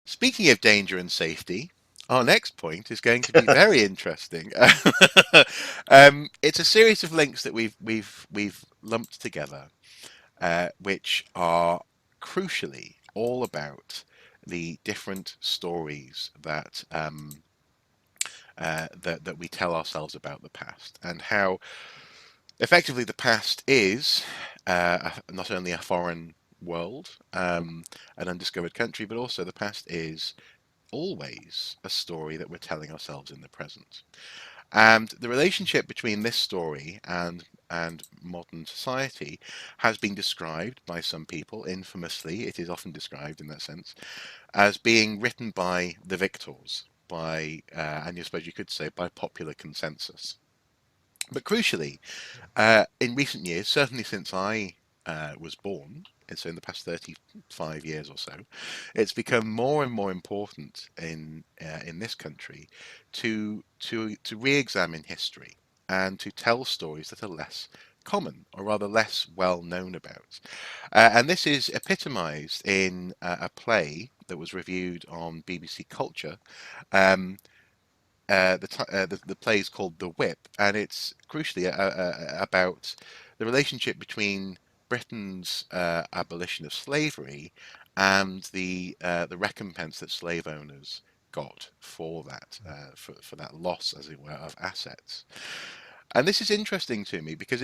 Speaking of danger and safety, our next point is going to be very interesting. It's a series of links that we've lumped together, which are crucially all about the different stories that we tell ourselves about the past, and how effectively the past is not only a foreign world, an undiscovered country, but also the past is always a story that we're telling ourselves in the present. And the relationship between this story and modern society has been described by some people, infamously, it is often described in that sense, as being written by the victors, and I suppose you could say by popular consensus. But crucially, in recent years, certainly since I was born, and so in the past 35 years or so, it's become more and more important in this country to re-examine history and to tell stories that are less common, or rather less well known about. And this is epitomized in a play that was reviewed on BBC Culture. Um, the play is called The Whip, and it's crucially about the relationship between Britain's abolition of slavery and the recompense that slave owners got for that for that loss, as it were, of assets. And this is interesting to me because,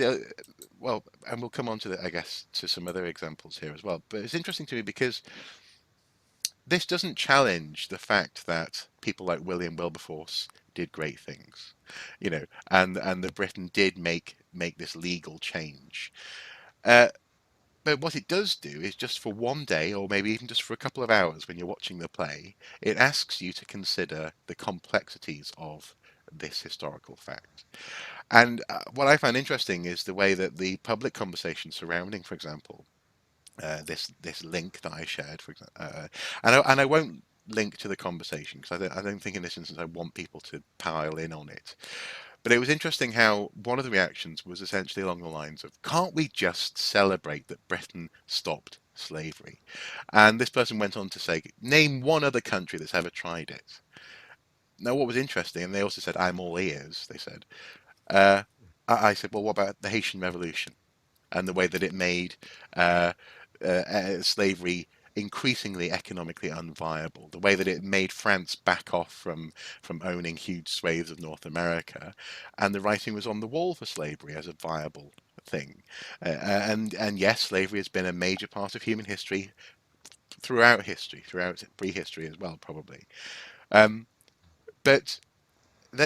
well, and we'll come on to I guess, to some other examples here as well. But it's interesting to me because this doesn't challenge the fact that people like William Wilberforce did great things, and that Britain did make this legal change. Uh, but what it does do is, just for one day, or maybe even just for a couple of hours when you're watching the play, it asks you to consider the complexities of this historical fact. And what I find interesting is the way that the public conversation surrounding, for example, this link that I shared, for example, and I won't link to the conversation because I don't think in this instance I want people to pile in on it. But it was interesting how one of the reactions was essentially along the lines of, "Can't we just celebrate that Britain stopped slavery?" And this person went on to say, "Name one other country that's ever tried it." Now, what was interesting, and they also said, "I'm all ears," they said. Uh, I said, "Well, what about the Haitian Revolution and the way that it made uh, slavery increasingly economically unviable, the way that it made France back off from owning huge swathes of North America, and the writing was on the wall for slavery as a viable thing. And yes, slavery has been a major part of human history, throughout prehistory as well, probably. Um, but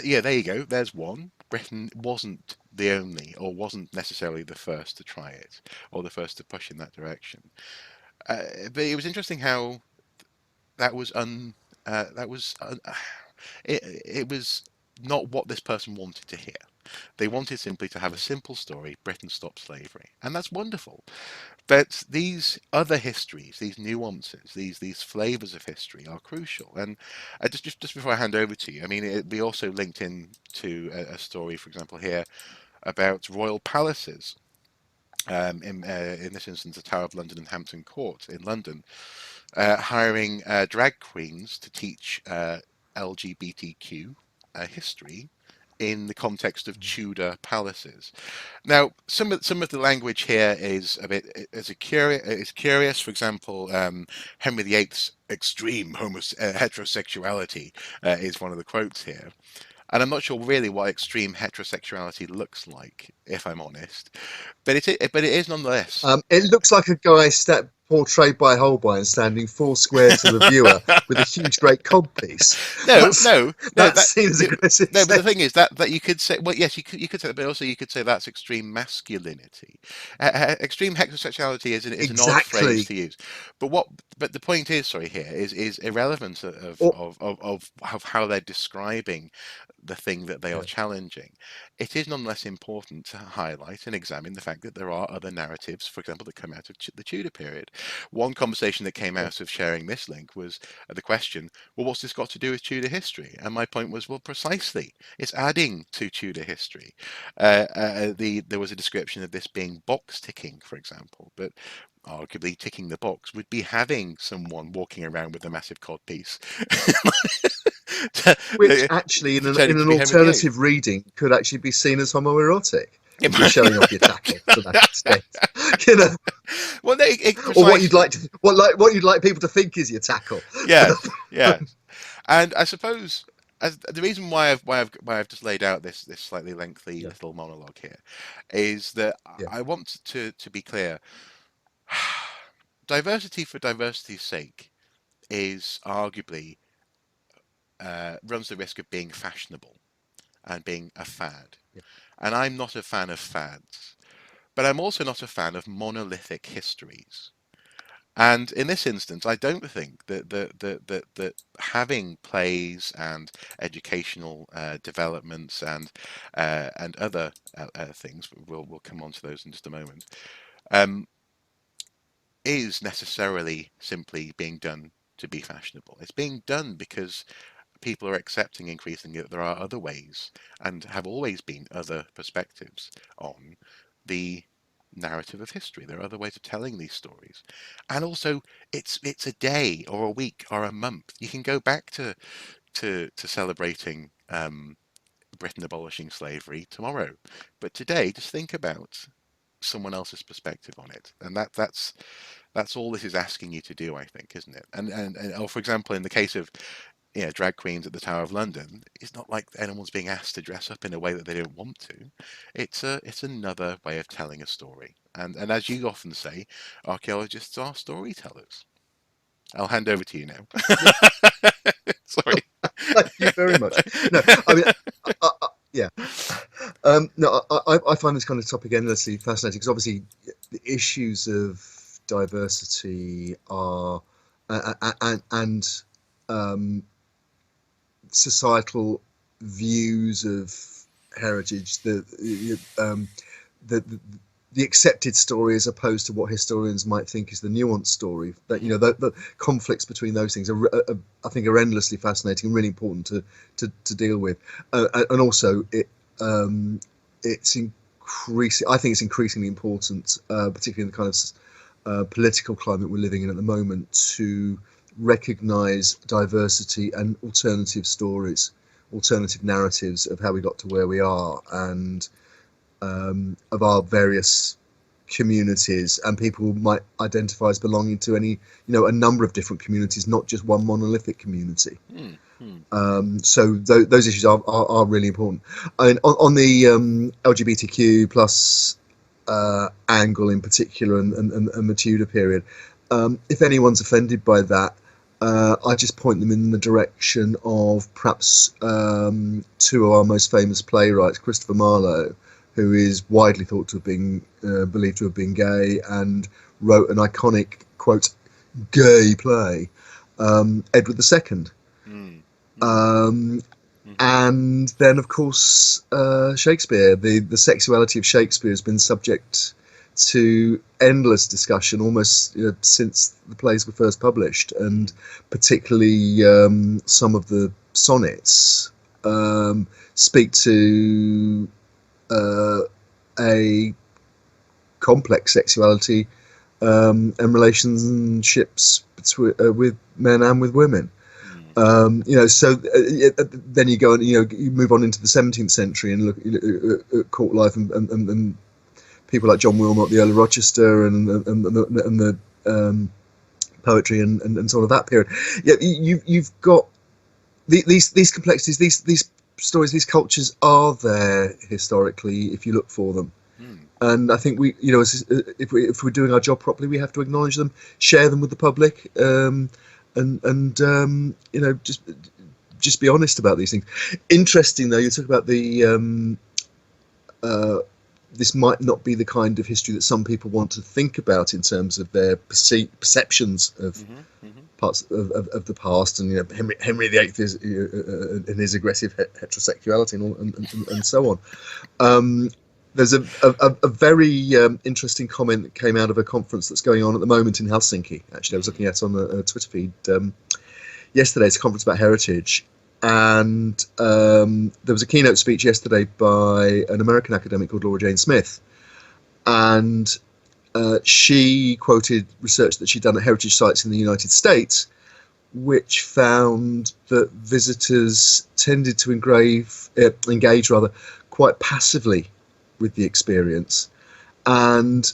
yeah, there you go. There's one. Britain wasn't the only, or wasn't necessarily the first to try it, or the first to push in that direction. But it was interesting how that was un that was it was not what this person wanted to hear. They wanted simply to have a simple story: Britain stopped slavery, and that's wonderful. But these other histories, these nuances, these flavors of history are crucial. And just before I hand over to you, I mean, we also linked in to a story, for example, here about royal palaces. In this instance, the Tower of London and Hampton Court in London, hiring drag queens to teach LGBTQ history in the context of Tudor palaces. Now, some of the language here is a bit is curious. For example, Henry VIII's extreme heterosexuality is one of the quotes here. And I'm not sure really what extreme heterosexuality looks like, if I'm honest, but it is nonetheless. It looks like a guy portrayed by Holbein standing four square to the viewer with a huge, great codpiece. No, That's no, no. that That seems aggressive. no, but the thing is that you could say, well, yes, you could say that, but also you could say that's extreme masculinity. Extreme heterosexuality is an odd phrase Exactly. to use, but but the point is, sorry, here is irrelevant Or, of how they're describing the thing that they are yeah. challenging. It is nonetheless important to highlight and examine the fact that there are other narratives, for example, that come out of the Tudor period. One conversation that came out of sharing this link was the question, well, what's this got to do with Tudor history? And my point was, well, precisely, it's adding to Tudor history. There was a description of this being box ticking, for example, but arguably ticking the box would be having someone walking around with a massive cod piece, Which actually, pretending in to an be Henry VIII. alternative reading, could actually be seen as homoerotic It if you're might- showing off your tackle to that extent. You know, well, no, or what you'd precisely. like to, what you'd like people to think is your tackle. Yes, yes. And I suppose as the reason why I've just laid out this slightly lengthy Yeah, little monologue here is that yeah, I want to be clear. Diversity for diversity's sake is arguably runs the risk of being fashionable and being a fad. yeah, And I'm not a fan of fads, but I'm also not a fan of monolithic histories. And in this instance, I don't think that having plays and educational developments and other things, we'll come on to those in just a moment, um, is necessarily simply being done to be fashionable. It's being done because people are accepting increasingly that there are other ways and have always been other perspectives on the narrative of history. There are other ways of telling these stories. And also it's a day or a week or a month. You can go back to celebrating Britain abolishing slavery tomorrow. But today just think about someone else's perspective on it. And that's all this is asking you to do, I think, isn't it? And or for example, in the case of drag queens at the Tower of London, it's not like anyone's being asked to dress up in a way that they don't want to. It's another way of telling a story. And as you often say, archaeologists are storytellers. I'll hand over to you now. yeah. Sorry. Thank you very much. No, I mean, yeah. No, I find this kind of topic endlessly fascinating because obviously the issues of diversity are and um, societal views of heritage, the the accepted story as opposed to what historians might think is the nuanced story. That the conflicts between those things I think are endlessly fascinating and really important to deal with, and also it's increasing. I think it's increasingly important, particularly in the kind of political climate we're living in at the moment, to recognise diversity and alternative stories, alternative narratives of how we got to where we are, and of our various communities, and people might identify as belonging to a number of different communities, not just one monolithic community. Hmm, hmm. So those issues are really important. I mean, on the LGBTQ plus angle in particular, and the Tudor period, if anyone's offended by that, I just point them in the direction of perhaps two of our most famous playwrights, Christopher Marlowe, who is widely thought to have been believed to have been gay, and wrote an iconic, quote, gay play, Edward II. Hmm, hmm, Um, mhm, and then, of course, Shakespeare. The sexuality of Shakespeare has been subject to endless discussion almost since the plays were first published, and particularly some of the sonnets speak to a complex sexuality and relationships between, with men and with women. hmm, So then you go and you move on into the 17th century and look at court life and people like John Wilmot, the Earl of Rochester, and the poetry and sort of that period. Yeah, you've got these complexities, these stories, these cultures are there historically if you look for them. hmm. And I think if we're doing our job properly, we have to acknowledge them, share them with the public, and just be honest about these things. Interesting though, you talk about this might not be the kind of history that some people want to think about in terms of their perceptions of Hmm, hmm. parts of the past, and Henry VIII is in his aggressive heterosexuality and so on. There's a very interesting comment that came out of a conference that's going on at the moment in Helsinki. Actually, I was looking at on a Twitter feed yesterday. It's a conference about heritage, and there was a keynote speech yesterday by an American academic called Laura Jane Smith, and she quoted research that she'd done at heritage sites in the United States, which found that visitors tended to engage rather quite passively with the experience, and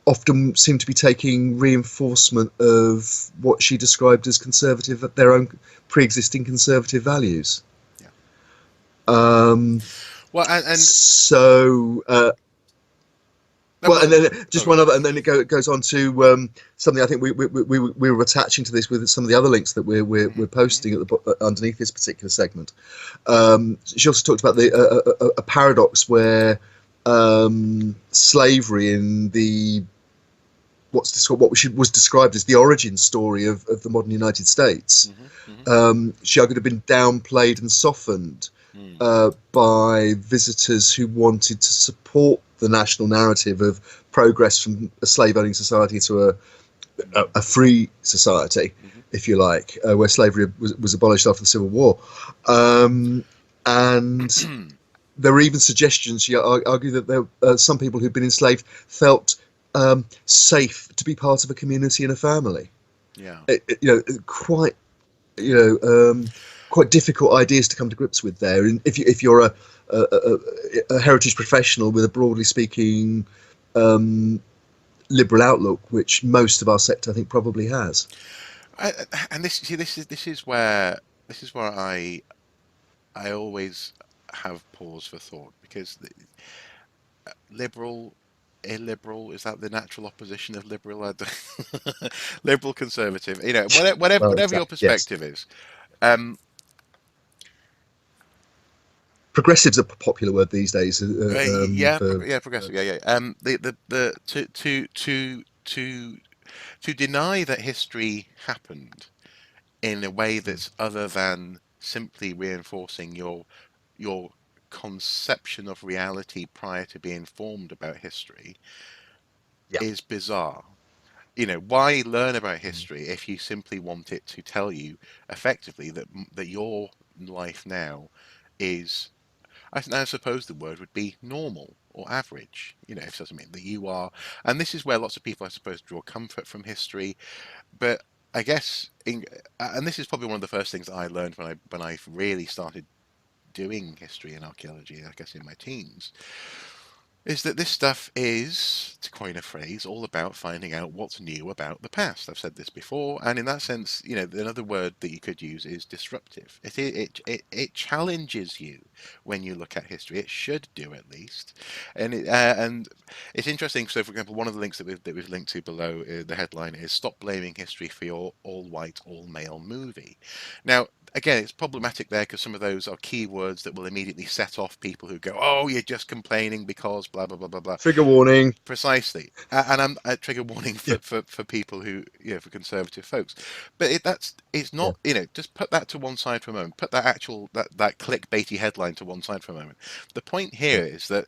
often seemed to be taking reinforcement of what she described as conservative, their own pre-existing conservative values. Yeah. Um, Well, and so no, Well, and then oh, just go one on. other, and then it goes on to something I think we were attaching to this with some of the other links that we're Hmm. posting at underneath this particular segment. She also talked about a paradox where slavery in the was described as the origin story of the modern United States. Hmm. Hmm. She argued had been downplayed and softened Mm. by visitors who wanted to support the national narrative of progress from a slave owning society to a free society, Hmm. if you like, where slavery was abolished after the Civil War. And there were even suggestions, she argued, that some people who'd been enslaved felt safe to be part of a community and a family. Yeah. Quite you quite difficult ideas to come to grips with there. And if you're a, a heritage professional with a broadly speaking um, liberal outlook, which most of our sector I think probably has. I, and this is where I always have pause for thought because liberal, illiberal, is that the natural opposition of liberal? Liberal, conservative, Well, whatever your exactly. Yes, perspective is. Um, progressive's a popular word these days yeah, for. yeah, progressive, yeah, yeah. The to deny that history happened in a way that's other than simply reinforcing your conception of reality prior to being informed about history Yeah. is bizarre. Why learn about history if you simply want it to tell you effectively that your life now is, I suppose the word would be normal or average, if doesn't mean that you are. And this is where lots of people, I suppose, draw comfort from history. But I guess, and this is probably one of the first things that I learned when I really started doing history and archaeology, I guess in my teens, is that this stuff is, to coin a phrase, all about finding out what's new about the past. I've said this before, and in that sense, another word that you could use is disruptive. It challenges you when you look at history. It should do at least, and it's interesting. So, for example, one of the links that we've linked to below the headline is "Stop blaming history for your all-white, all-male movie." Now, again, it's problematic there because some of those are keywords that will immediately set off people who go, "Oh, you're just complaining because blah blah blah blah blah." Trigger warning. Precisely, and I'm a trigger warning Yeah. for people who, for conservative folks. But it's Yeah. not, just put that to one side for a moment. Put that clickbaity headline to one side for a moment. The point Yeah. here is that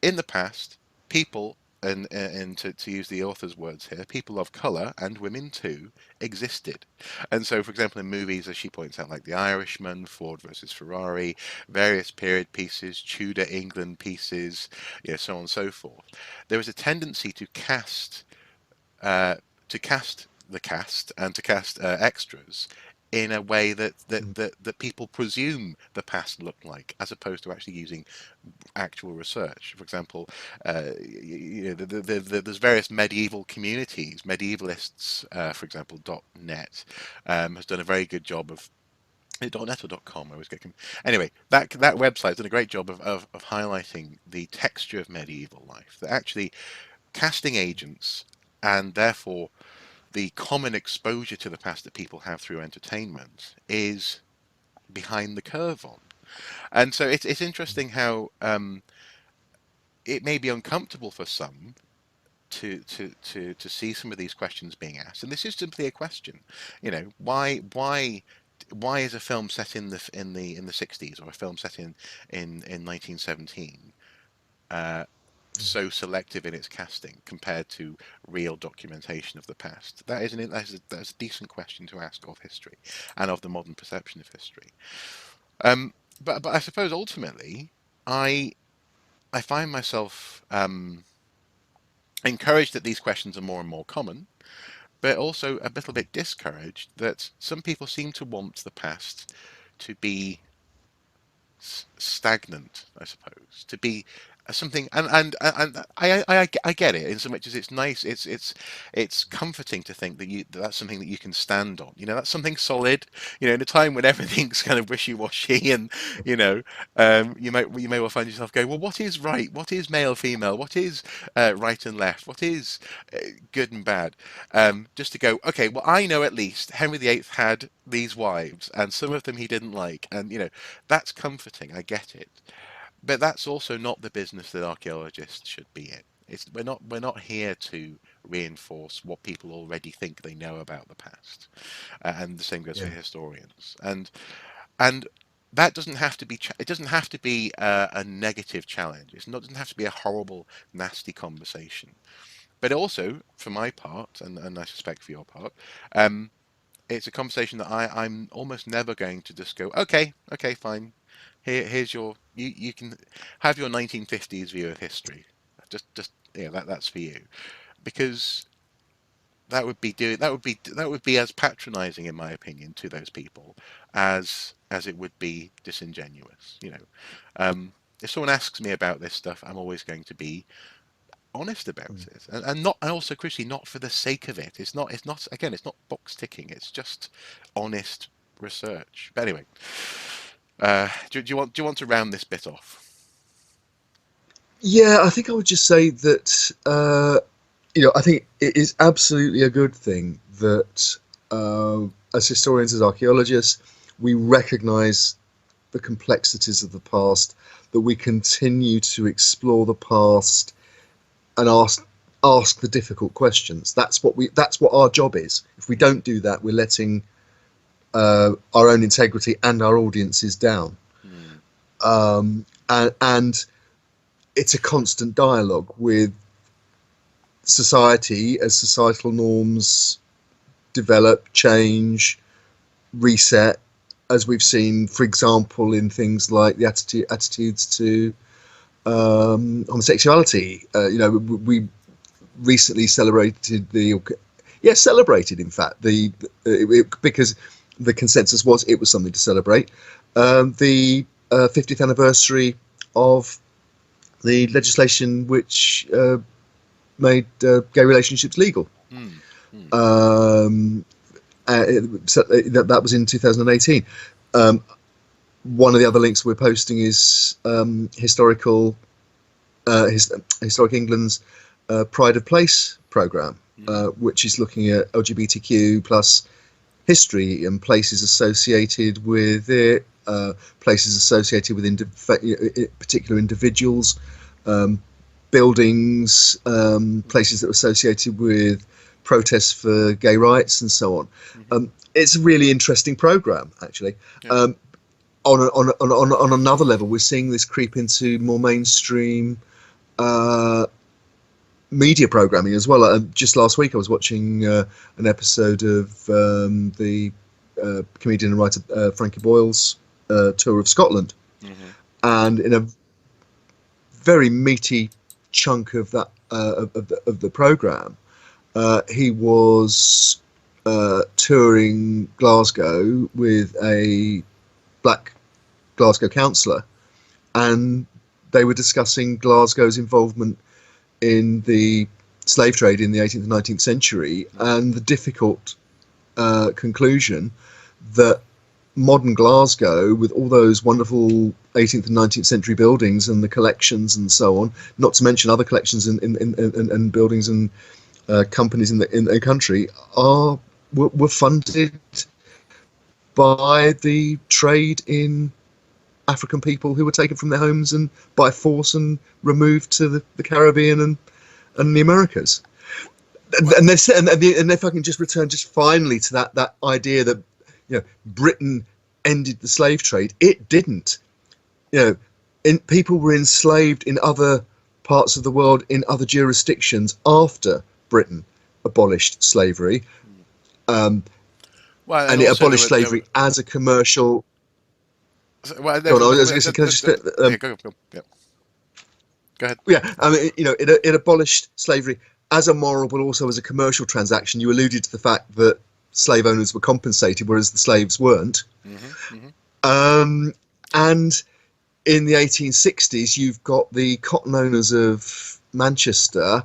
in the past, people, and to use the author's words here, people of colour and women too existed. And so, for example, in movies, as she points out, like The Irishman, Ford versus Ferrari, various period pieces, Tudor England pieces, so on and so forth, there is a tendency uh, to cast the cast and to cast extras in a way that people presume the past looked like, as opposed to actually using actual research. For example, there's various medieval communities, medievalists, for example, .net has done a very good job of. .net or .com, I always get anyway. That website's done a great job of highlighting the texture of medieval life. That actually casting agents and therefore the common exposure to the past that people have through entertainment is behind the curve on. And so it's interesting how it may be uncomfortable for some to see some of these questions being asked. And this is simply a question. Why is a film set in the 60s, or a film set in 1917 uh, so selective in its casting compared to real documentation of the past? That's a decent question to ask of history and of the modern perception of history. Um, but I suppose ultimately, I I find myself encouraged that these questions are more and more common, but also a little bit discouraged that some people seem to want the past to be stagnant, I suppose, to be something. And I get it in so much as it's nice. It's comforting to think that that's something that you can stand on. That's something solid. In a time when everything's kind of wishy-washy, and you know, you may well find yourself going, well, what is right? What is male, female? What is right and left? What is good and bad? Just to go, okay, well, I know at least Henry VIII had these wives, and some of them he didn't like, and that's comforting. I get it, but that's also not the business that archaeologists should be in. We're not here to reinforce what people already think they know about the past, and the same goes for Yeah. historians. And that doesn't have to be. It doesn't have to be a negative challenge. It doesn't have to be a horrible, nasty conversation. But also, for my part, and I suspect for your part, um, it's a conversation that I'm almost never going to just go, okay, okay, fine. Here's you can have your 1950s view of history. Just yeah, that's for you, because that would be as patronizing, in my opinion, to those people as it would be disingenuous. If someone asks me about this stuff, I'm always going to be honest about Mm. it, and also, crucially, not for the sake of it. It's not again, it's not box ticking. It's just honest research. But anyway, do you want to round this bit off? Yeah, I think I would just say that I think it is absolutely a good thing that as historians, as archaeologists, we recognise the complexities of the past, that we continue to explore the past and ask the difficult questions. That's what our job is. If we don't do that, we're letting our own integrity and our audiences down. Hmm. And it's a constant dialogue with society as societal norms develop, change, reset, as we've seen, for example, in things like the attitudes to homosexuality. We recently celebrated in fact, because the consensus was it was something to celebrate. The 50th anniversary of the legislation which made gay relationships legal. Hmm. Hmm. Um, that was in 2018. One of the other links we're posting is Historic England's Pride of Place programme, Hmm. which is looking at LGBTQ plus history and places associated with it, places associated with particular individuals, um, buildings, places that are associated with protests for gay rights and so on. Hmm. It's a really interesting program, actually. Yeah. Um, on another level, we're seeing this creep into more mainstream uh, media programming as well. Just last week, I was watching an episode of the comedian and writer Frankie Boyle's tour of Scotland, Hmm. and in a very meaty chunk of that of the program, he was touring Glasgow with a black Glasgow councillor, and they were discussing Glasgow's involvement in the slave trade in the 18th and 19th century, and the difficult conclusion that modern Glasgow, with all those wonderful 18th and 19th century buildings and the collections and so on, not to mention other collections and buildings and companies in the country, were funded by the trade in African people who were taken from their homes and by force and removed to the Caribbean and the Americas. Well, And if I can just return just finally to that idea that Britain ended the slave trade, it didn't. People were enslaved in other parts of the world in other jurisdictions after Britain abolished slavery, um, well, and and it also abolished slavery as a commercial. well, Go on, I was going to say, can I just yeah, go, yeah, go ahead. yeah, I mean, it abolished slavery as a moral but also as a commercial transaction. You alluded to the fact that slave owners were compensated, whereas the slaves weren't. Hmm. Hmm. And in the 1860s, you've got the cotton owners of Manchester,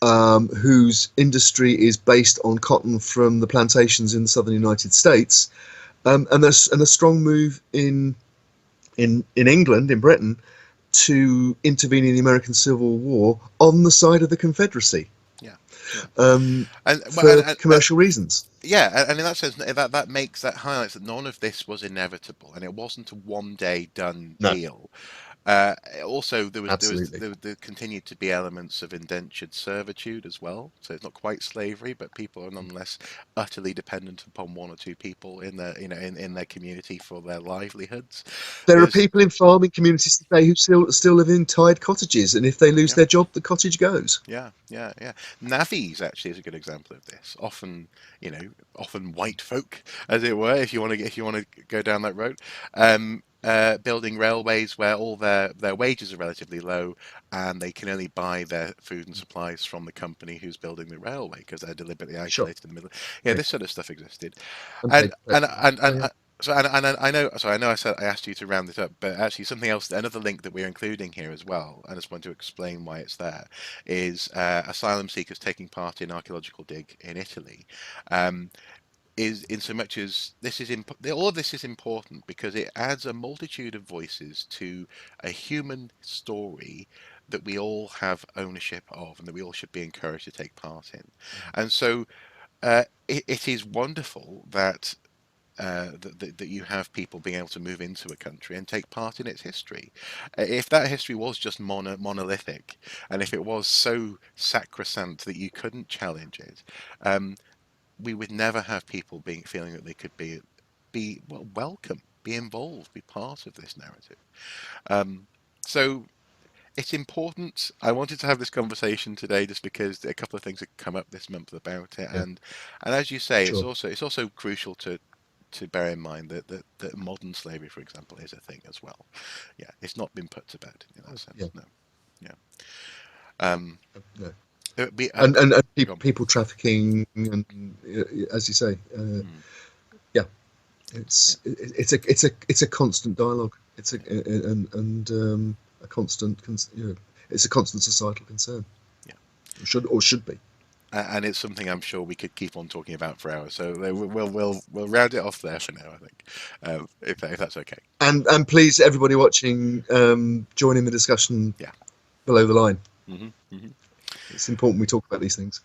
whose industry is based on cotton from the plantations in the southern United States, and a strong move in England, in Britain, to intervene in the American Civil War on the side of the Confederacy, Yeah, yeah, and well, for commercial reasons. yeah, and in that sense, that makes that highlights that none of this was inevitable, and it wasn't a one day done No, deal. Also, absolutely. there continued to be elements of indentured servitude as well. So it's not quite slavery, but people are nonetheless utterly dependent upon one or two people in their in their community for their livelihoods. There are There's people in farming communities today who still live in tied cottages, and if they lose Yeah. their job, the cottage goes. Yeah, yeah, yeah. Navvies actually is a good example of this. Often, often white folk, as it were, if you want to go down that road, building railways where all their wages are relatively low, and they can only buy their food and supplies from the company who's building the railway because they're deliberately Sure. isolated in the middle. Yeah, Yeah. this sort of stuff existed, and Unpaid and protection. and Yeah, and. yeah. So and I know, sorry, I know I asked you to round it up, but actually something else, another link that we're including here as well, I just want to explain why it's there, is asylum seekers taking part in archaeological dig in Italy. Um, is in so much as all of this is important because it adds a multitude of voices to a human story that we all have ownership of and that we all should be encouraged to take part in. And so it is wonderful that that you have people being able to move into a country and take part in its history. If that history was just monolithic, and if it was so sacrosanct that you couldn't challenge it, um, we would never have people being feeling that they could be well, welcome, be involved, be part of this narrative. Um, so it's important. I wanted to have this conversation today just because a couple of things have come up this month about it, Yeah, and as you say, sure. it's also crucial to bear in mind that modern slavery, for example, is a thing as well. Yeah, it's not been put to bed in that Yeah, sense. No. Yeah. Um. no. It would be. And Go on. people trafficking, and as you say, Mm, yeah, yeah. it's a constant dialogue. It's a and a constant, it's a constant societal concern. Yeah. Should be. And it's something I'm sure we could keep on talking about for hours. So we'll round it off there for now. I think, if that's okay. And please, everybody watching, join in the discussion Yeah. below the line. Hmm. Hmm. It's important we talk about these things.